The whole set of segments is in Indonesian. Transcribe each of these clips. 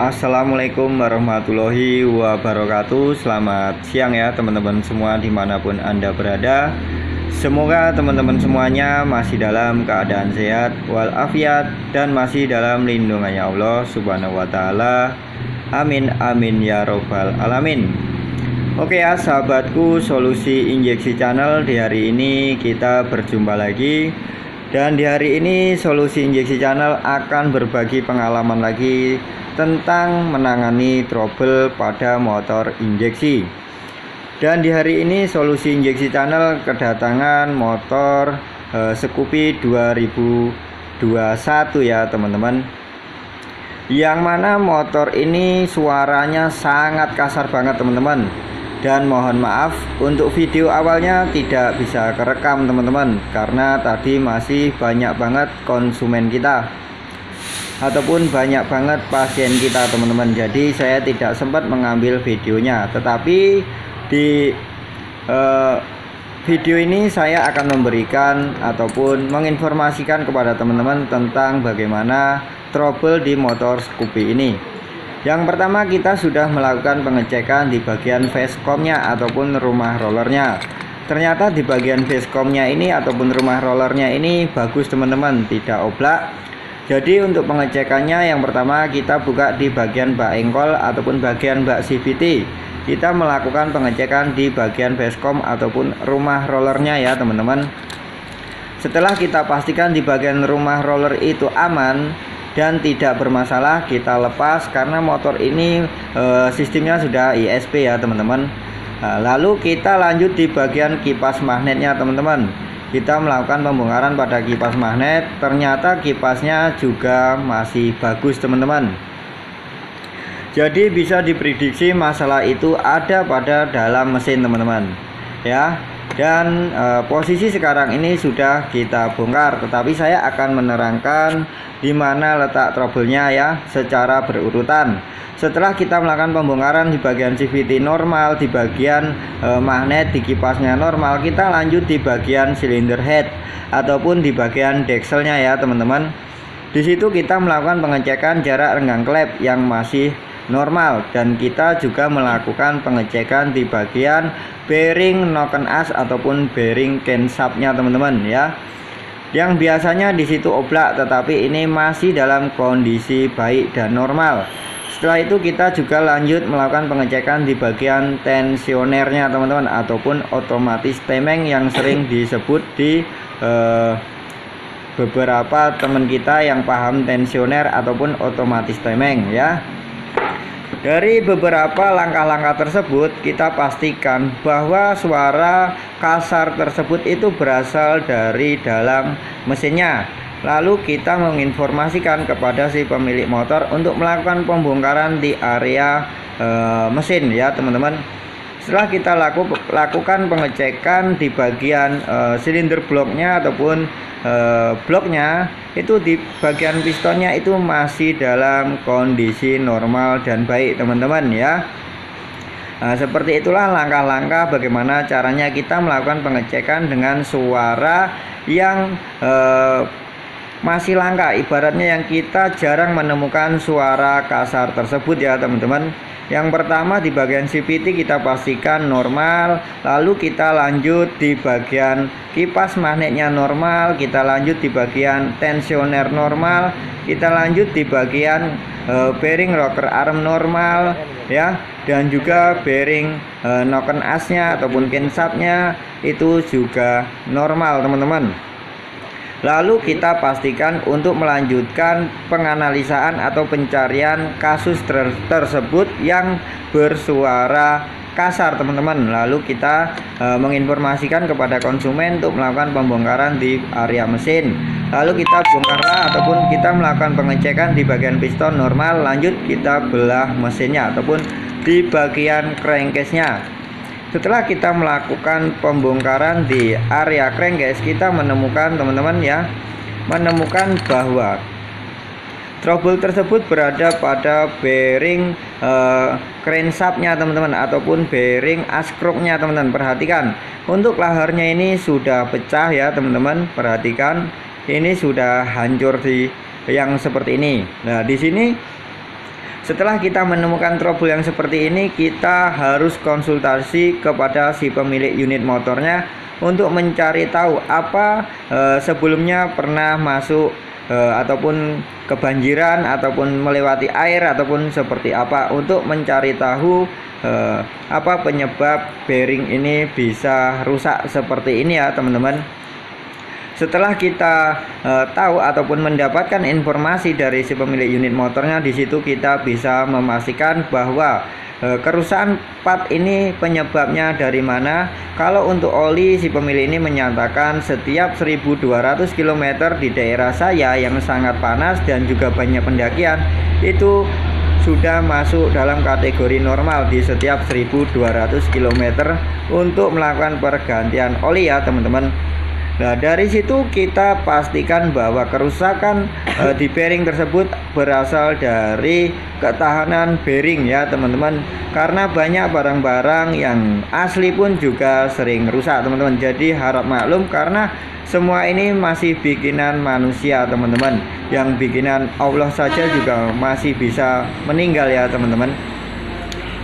Assalamualaikum warahmatullahi wabarakatuh. Selamat siang ya teman-teman semua dimanapun Anda berada. Semoga teman-teman semuanya masih dalam keadaan sehat walafiat dan masih dalam lindungannya Allah Subhanahu wa Ta'ala. Amin amin ya robbal alamin. Oke ya sahabatku, Solusi Injeksi Channel, di hari ini kita berjumpa lagi. Dan di hari ini Solusi Injeksi Channel akan berbagi pengalaman lagi tentang menangani trouble pada motor injeksi. Dan di hari ini Solusi Injeksi Channel kedatangan motor Scoopy 2021 ya teman-teman. Yang mana motor ini suaranya sangat kasar banget teman-teman. Dan mohon maaf untuk video awalnya tidak bisa kerekam teman-teman, karena tadi masih banyak banget konsumen kita ataupun banyak banget pasien kita teman-teman. Jadi saya tidak sempat mengambil videonya. Tetapi di video ini saya akan memberikan ataupun menginformasikan kepada teman-teman tentang bagaimana trouble di motor Scoopy ini. Yang pertama, kita sudah melakukan pengecekan di bagian facecomnya ataupun rumah rollernya. Ternyata di bagian facecomnya ini ataupun rumah rollernya ini bagus teman-teman, tidak oblak. Jadi untuk pengecekannya, yang pertama kita buka di bagian bak engkol ataupun bagian bak CVT. Kita melakukan pengecekan di bagian facecom ataupun rumah rollernya ya teman-teman. Setelah kita pastikan di bagian rumah roller itu aman dan tidak bermasalah, kita lepas karena motor ini sistemnya sudah ISP ya teman-teman. Lalu kita lanjut di bagian kipas magnetnya teman-teman. Kita melakukan pembongkaran pada kipas magnet. Ternyata kipasnya juga masih bagus teman-teman. Jadi bisa diprediksi masalah itu ada pada dalam mesin teman-teman ya. Dan posisi sekarang ini sudah kita bongkar, tetapi saya akan menerangkan di mana letak trouble-nya ya secara berurutan. Setelah kita melakukan pembongkaran di bagian CVT normal, di bagian magnet di kipasnya normal, kita lanjut di bagian cylinder head ataupun di bagian dekselnya ya teman-teman. Di situ kita melakukan pengecekan jarak renggang klep yang masih normal, dan kita juga melakukan pengecekan di bagian bearing noken as ataupun bearing camshaftnya teman-teman ya. Yang biasanya di situ oblak, tetapi ini masih dalam kondisi baik dan normal. Setelah itu kita juga lanjut melakukan pengecekan di bagian tensionernya teman-teman ataupun otomatis temeng yang sering disebut di beberapa teman kita yang paham tensioner ataupun otomatis temeng ya. Dari beberapa langkah-langkah tersebut, kita pastikan bahwa suara kasar tersebut itu berasal dari dalam mesinnya. Lalu kita menginformasikan kepada si pemilik motor untuk melakukan pembongkaran di area mesin ya teman-teman. Setelah kita lakukan pengecekan di bagian silinder bloknya ataupun bloknya, itu di bagian pistonnya itu masih dalam kondisi normal dan baik teman-teman ya. Nah, seperti itulah langkah-langkah bagaimana caranya kita melakukan pengecekan dengan suara yang masih langka, ibaratnya yang kita jarang menemukan suara kasar tersebut ya teman-teman. Yang pertama di bagian CVT kita pastikan normal, lalu kita lanjut di bagian kipas magnetnya normal, kita lanjut di bagian tensioner normal, kita lanjut di bagian bearing rocker arm normal ya, dan juga bearing noken asnya ataupun camshaftnya itu juga normal teman-teman. Lalu kita pastikan untuk melanjutkan penganalisaan atau pencarian kasus tersebut yang bersuara kasar teman-teman. Lalu kita menginformasikan kepada konsumen untuk melakukan pembongkaran di area mesin. Lalu kita bongkarlah ataupun kita melakukan pengecekan di bagian piston normal. Lanjut kita belah mesinnya ataupun di bagian crankcase-nya. Setelah kita melakukan pembongkaran di area crankcase, kita menemukan teman-teman ya, menemukan bahwa trouble tersebut berada pada bearing crankshaftnya teman-teman ataupun bearing askroknya teman-teman. Perhatikan, untuk laharnya ini sudah pecah ya teman-teman. Perhatikan, ini sudah hancur di yang seperti ini. Nah, di sini Setelah kita menemukan trouble yang seperti ini, kita harus konsultasi kepada si pemilik unit motornya untuk mencari tahu apa sebelumnya pernah masuk ataupun kebanjiran ataupun melewati air ataupun seperti apa, untuk mencari tahu apa penyebab bearing ini bisa rusak seperti ini ya teman-teman. Setelah kita tahu ataupun mendapatkan informasi dari si pemilik unit motornya, di situ kita bisa memastikan bahwa kerusakan part ini penyebabnya dari mana. Kalau untuk oli, si pemilik ini menyatakan setiap 1200 km di daerah saya yang sangat panas dan juga banyak pendakian, itu sudah masuk dalam kategori normal di setiap 1200 km untuk melakukan pergantian oli ya teman-teman. Nah, dari situ kita pastikan bahwa kerusakan di bearing tersebut berasal dari ketahanan bearing ya teman-teman. Karena banyak barang-barang yang asli pun juga sering rusak teman-teman. Jadi harap maklum karena semua ini masih bikinan manusia teman-teman. Yang bikinan Allah saja juga masih bisa meninggal ya teman-teman.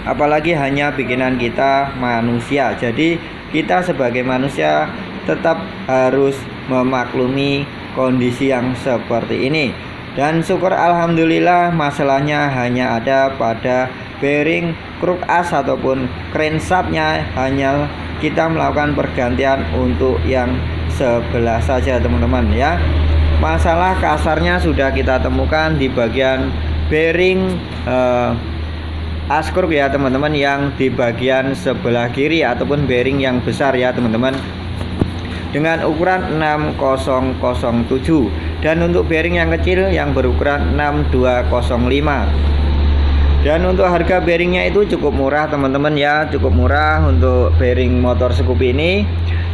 Apalagi hanya bikinan kita manusia. Jadi kita sebagai manusia tetap harus memaklumi kondisi yang seperti ini. Dan syukur alhamdulillah masalahnya hanya ada pada bearing kruk as ataupun crankshaftnya, hanya kita melakukan pergantian untuk yang sebelah saja teman-teman ya. Masalah kasarnya sudah kita temukan di bagian bearing as kruk ya teman-teman, yang di bagian sebelah kiri ataupun bearing yang besar ya teman-teman, dengan ukuran 6007, dan untuk bearing yang kecil yang berukuran 6205. Dan untuk harga bearingnya itu cukup murah teman-teman ya, cukup murah untuk bearing motor Scoopy ini.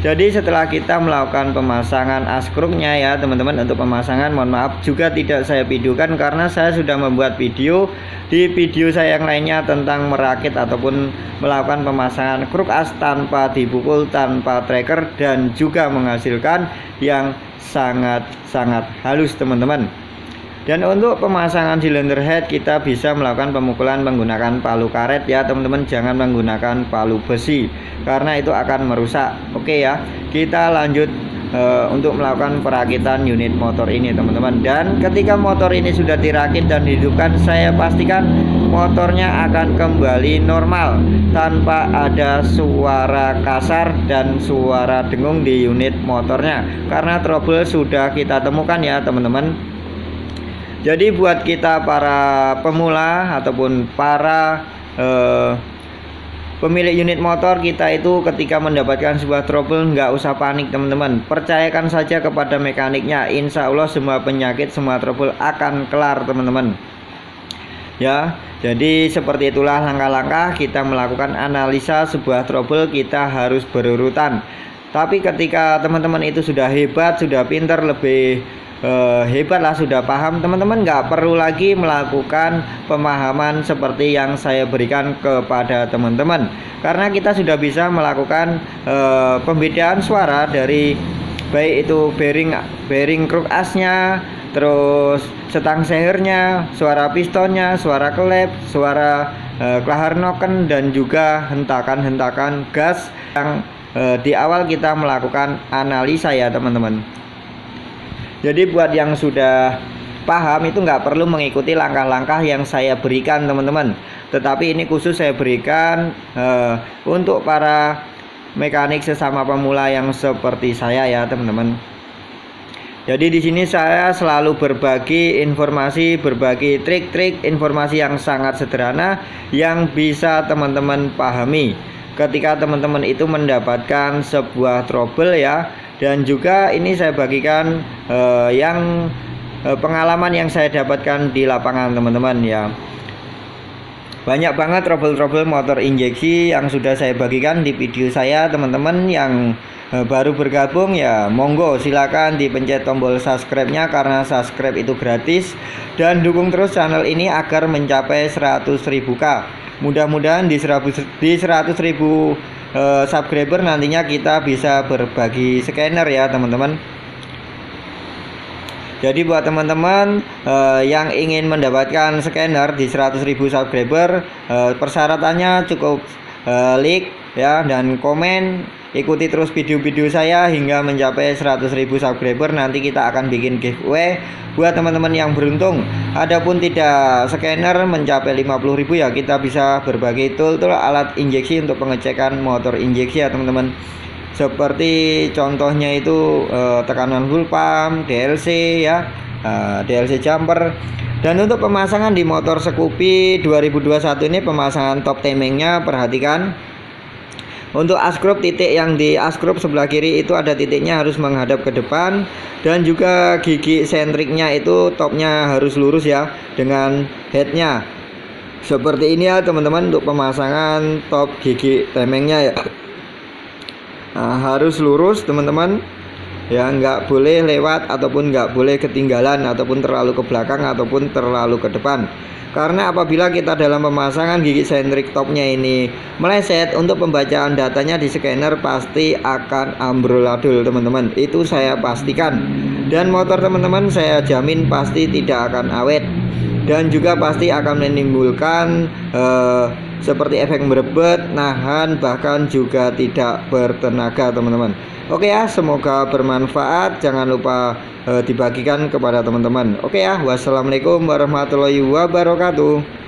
Jadi setelah kita melakukan pemasangan as kruknya ya teman-teman, untuk pemasangan mohon maaf juga tidak saya videokan karena saya sudah membuat video di video saya yang lainnya tentang merakit ataupun melakukan pemasangan kruk as tanpa dipukul, tanpa tracker, dan juga menghasilkan yang sangat-sangat halus teman-teman. Dan untuk pemasangan cylinder head kita bisa melakukan pemukulan menggunakan palu karet ya teman-teman, jangan menggunakan palu besi karena itu akan merusak. Oke ya, kita lanjut untuk melakukan perakitan unit motor ini teman-teman. Dan ketika motor ini sudah dirakit dan dihidupkan, saya pastikan motornya akan kembali normal tanpa ada suara kasar dan suara dengung di unit motornya, karena trouble sudah kita temukan ya teman-teman. Jadi buat kita para pemula ataupun para pemilik unit motor, kita itu ketika mendapatkan sebuah trouble nggak usah panik teman-teman. Percayakan saja kepada mekaniknya, insya Allah semua penyakit, semua trouble akan kelar teman-teman. Ya, jadi seperti itulah langkah-langkah kita melakukan analisa sebuah trouble, kita harus berurutan. Tapi ketika teman-teman itu sudah hebat, sudah pintar, lebih hebat lah, sudah paham, teman-teman nggak perlu lagi melakukan pemahaman seperti yang saya berikan kepada teman-teman, karena kita sudah bisa melakukan pembedaan suara dari baik itu bearing kruk asnya, terus setang sehernya, suara pistonnya, suara klep, suara kelahar noken, dan juga hentakan-hentakan gas yang di awal kita melakukan analisa ya teman-teman. Jadi buat yang sudah paham itu nggak perlu mengikuti langkah-langkah yang saya berikan teman-teman. Tetapi ini khusus saya berikan untuk para mekanik sesama pemula yang seperti saya ya teman-teman. Jadi di sini saya selalu berbagi informasi, berbagi trik-trik, informasi yang sangat sederhana yang bisa teman-teman pahami ketika teman-teman itu mendapatkan sebuah trouble ya. Dan juga ini saya bagikan yang pengalaman yang saya dapatkan di lapangan teman-teman ya. Banyak banget trouble-trouble motor injeksi yang sudah saya bagikan di video saya. Teman-teman yang baru bergabung ya monggo silakan dipencet tombol subscribe-nya, karena subscribe itu gratis. Dan dukung terus channel ini agar mencapai 100.000k. Mudah-mudahan di 100.000 subscriber nantinya kita bisa berbagi scanner ya teman-teman. Jadi buat teman-teman yang ingin mendapatkan scanner di 100.000 subscriber, persyaratannya cukup like ya dan komen. Ikuti terus video-video saya hingga mencapai 100.000 subscriber. Nanti kita akan bikin giveaway buat teman-teman yang beruntung. Adapun tidak scanner mencapai 50.000 ya, kita bisa berbagi tool alat injeksi untuk pengecekan motor injeksi ya teman-teman. Seperti contohnya itu tekanan full pump, DLC ya, DLC jumper. Dan untuk pemasangan di motor Scoopy 2021 ini, pemasangan top timingnya perhatikan. Untuk asgroup, titik yang di asgroup sebelah kiri itu ada titiknya harus menghadap ke depan, dan juga gigi sentriknya itu topnya harus lurus ya dengan headnya seperti ini ya teman-teman. Untuk pemasangan top gigi timingnya ya harus lurus teman-teman ya, nggak boleh lewat ataupun nggak boleh ketinggalan ataupun terlalu ke belakang ataupun terlalu ke depan. Karena apabila kita dalam pemasangan gigi sentrik topnya ini meleset, untuk pembacaan datanya di scanner pasti akan amburadul teman-teman, itu saya pastikan. Dan motor teman-teman saya jamin pasti tidak akan awet, dan juga pasti akan menimbulkan seperti efek merebet, nahan, bahkan juga tidak bertenaga teman-teman. Oke ya, semoga bermanfaat. Jangan lupa dibagikan kepada teman-teman. Oke ya, wassalamualaikum warahmatullahi wabarakatuh.